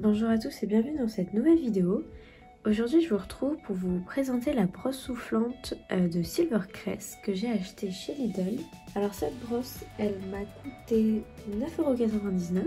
Bonjour à tous et bienvenue dans cette nouvelle vidéo. Aujourd'hui je vous retrouve pour vous présenter la brosse soufflante de Silvercrest que j'ai achetée chez Lidl. Alors cette brosse elle m'a coûté 9,99 €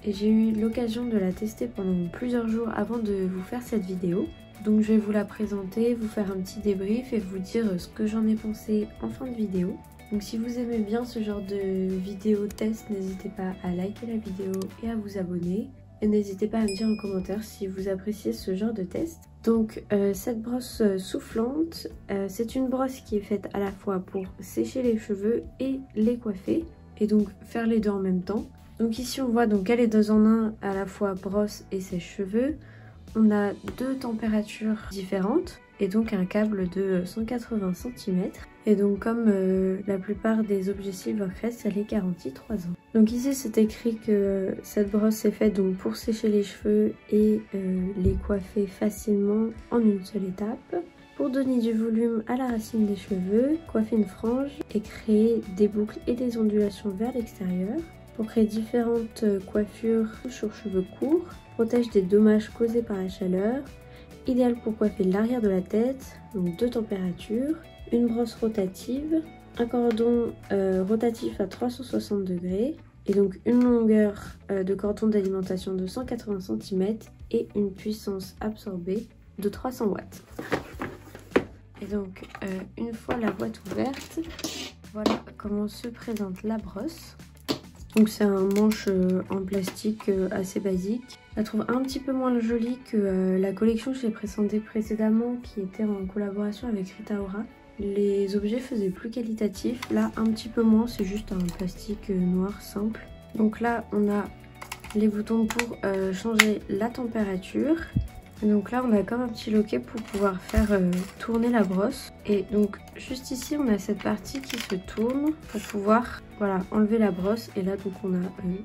et j'ai eu l'occasion de la tester pendant plusieurs jours avant de vous faire cette vidéo. Donc je vais vous la présenter, vous faire un petit débrief et vous dire ce que j'en ai pensé en fin de vidéo. Donc si vous aimez bien ce genre de vidéo test, n'hésitez pas à liker la vidéo et à vous abonner. Et n'hésitez pas à me dire en commentaire si vous appréciez ce genre de test. Donc cette brosse soufflante, c'est une brosse qui est faite à la fois pour sécher les cheveux et les coiffer. Et donc faire les deux en même temps. Donc ici on voit donc elle est 2 en 1, à la fois brosse et sèche-cheveux. On a 2 températures différentes et donc un câble de 180 cm. Et donc comme la plupart des objets Silvercrest, elle est garantie 3 ans. Donc ici c'est écrit que cette brosse est faite donc pour sécher les cheveux et les coiffer facilement en une seule étape. Pour donner du volume à la racine des cheveux, coiffer une frange et créer des boucles et des ondulations vers l'extérieur. Pour créer différentes coiffures sur cheveux courts, protège des dommages causés par la chaleur. Idéal pour coiffer l'arrière de la tête, donc 2 températures. Une brosse rotative, un cordon rotatif à 360 degrés et donc une longueur de cordon d'alimentation de 180 cm et une puissance absorbée de 300 watts. Et donc une fois la boîte ouverte, voilà comment se présente la brosse. Donc c'est un manche en plastique assez basique. Je la trouve un petit peu moins jolie que la collection que j'ai présentée précédemment qui était en collaboration avec Rita Ora. Les objets faisaient plus qualitatif, là un petit peu moins, c'est juste un plastique noir simple. Donc là on a les boutons pour changer la température. Et donc là on a comme un petit loquet pour pouvoir faire tourner la brosse. Et donc juste ici on a cette partie qui se tourne pour pouvoir enlever la brosse. Et là donc on a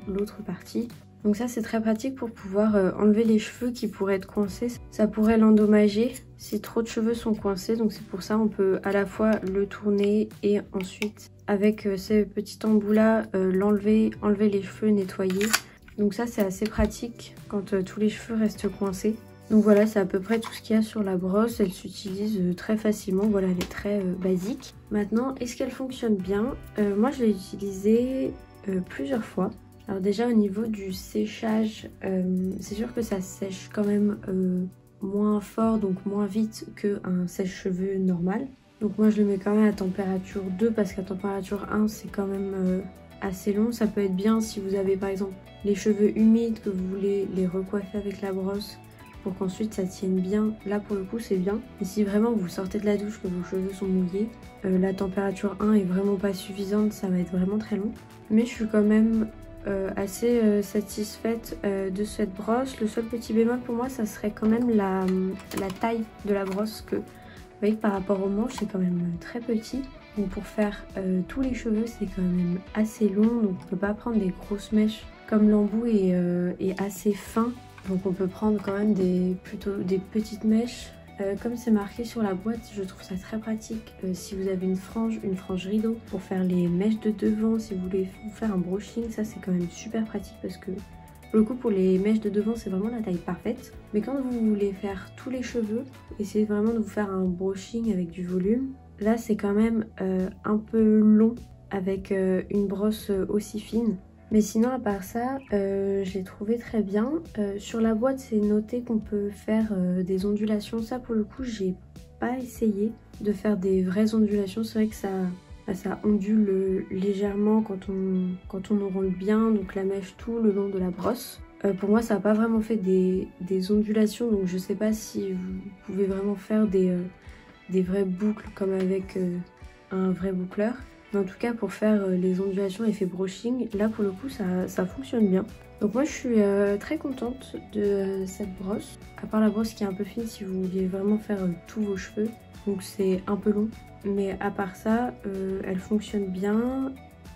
l'autre partie. Donc ça c'est très pratique pour pouvoir enlever les cheveux qui pourraient être coincés. Ça pourrait l'endommager si trop de cheveux sont coincés. Donc c'est pour ça on peut à la fois le tourner et ensuite avec ces petits embouts là enlever les cheveux, nettoyer. Donc ça c'est assez pratique quand tous les cheveux restent coincés. Donc voilà, c'est à peu près tout ce qu'il y a sur la brosse. Elle s'utilise très facilement, voilà, elle est très basique. Maintenant, est-ce qu'elle fonctionne bien? Moi je l'ai utilisée plusieurs fois. Alors déjà au niveau du séchage, c'est sûr que ça sèche quand même moins fort, donc moins vite qu'un sèche-cheveux normal. Donc moi je le mets quand même à température 2 parce qu'à température 1 c'est quand même assez long. Ça peut être bien si vous avez par exemple les cheveux humides, que vous voulez les recoiffer avec la brosse pour qu'ensuite ça tienne bien. Là pour le coup c'est bien. Et si vraiment vous sortez de la douche, que vos cheveux sont mouillés, la température 1 est vraiment pas suffisante, ça va être vraiment très long. Mais je suis quand même assez satisfaite de cette brosse. Le seul petit bémol pour moi ça serait quand même la taille de la brosse, que vous voyez que par rapport aux manches c'est quand même très petit. Donc pour faire tous les cheveux c'est quand même assez long, donc on peut pas prendre des grosses mèches comme l'embout est assez fin. Donc on peut prendre quand même plutôt des petites mèches. Comme c'est marqué sur la boîte, je trouve ça très pratique si vous avez une frange rideau pour faire les mèches de devant. Si vous voulez vous faire un brushing, ça c'est quand même super pratique parce que pour le coup pour les mèches de devant c'est vraiment la taille parfaite. Mais quand vous voulez faire tous les cheveux, essayez vraiment de vous faire un brushing avec du volume. Là c'est quand même un peu long avec une brosse aussi fine. Mais sinon à part ça, je l'ai trouvé très bien. Sur la boîte c'est noté qu'on peut faire des ondulations. Ça pour le coup j'ai pas essayé de faire des vraies ondulations. C'est vrai que ça ondule légèrement quand on enroule bien, donc la mèche tout le long de la brosse. Pour moi ça n'a pas vraiment fait des ondulations, donc je sais pas si vous pouvez vraiment faire des vraies boucles comme avec un vrai boucleur. Mais en tout cas pour faire les ondulations effet brushing, là pour le coup ça fonctionne bien. Donc moi je suis très contente de cette brosse. À part la brosse qui est un peu fine si vous vouliez vraiment faire tous vos cheveux. Donc c'est un peu long. Mais à part ça, elle fonctionne bien.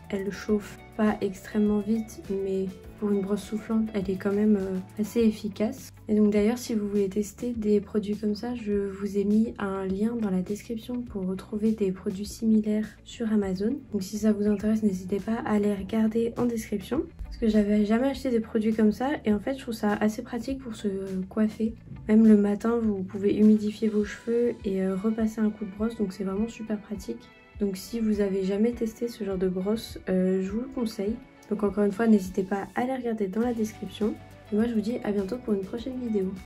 Elle chauffe pas extrêmement vite, mais pour une brosse soufflante, elle est quand même assez efficace. Et donc d'ailleurs, si vous voulez tester des produits comme ça, je vous ai mis un lien dans la description pour retrouver des produits similaires sur Amazon. Donc si ça vous intéresse, n'hésitez pas à aller regarder en description. parce que j'avais jamais acheté des produits comme ça et en fait je trouve ça assez pratique pour se coiffer. Même le matin vous pouvez humidifier vos cheveux et repasser un coup de brosse, donc c'est vraiment super pratique. Donc si vous avez jamais testé ce genre de brosse, je vous le conseille. Donc encore une fois n'hésitez pas à aller regarder dans la description. Et moi je vous dis à bientôt pour une prochaine vidéo.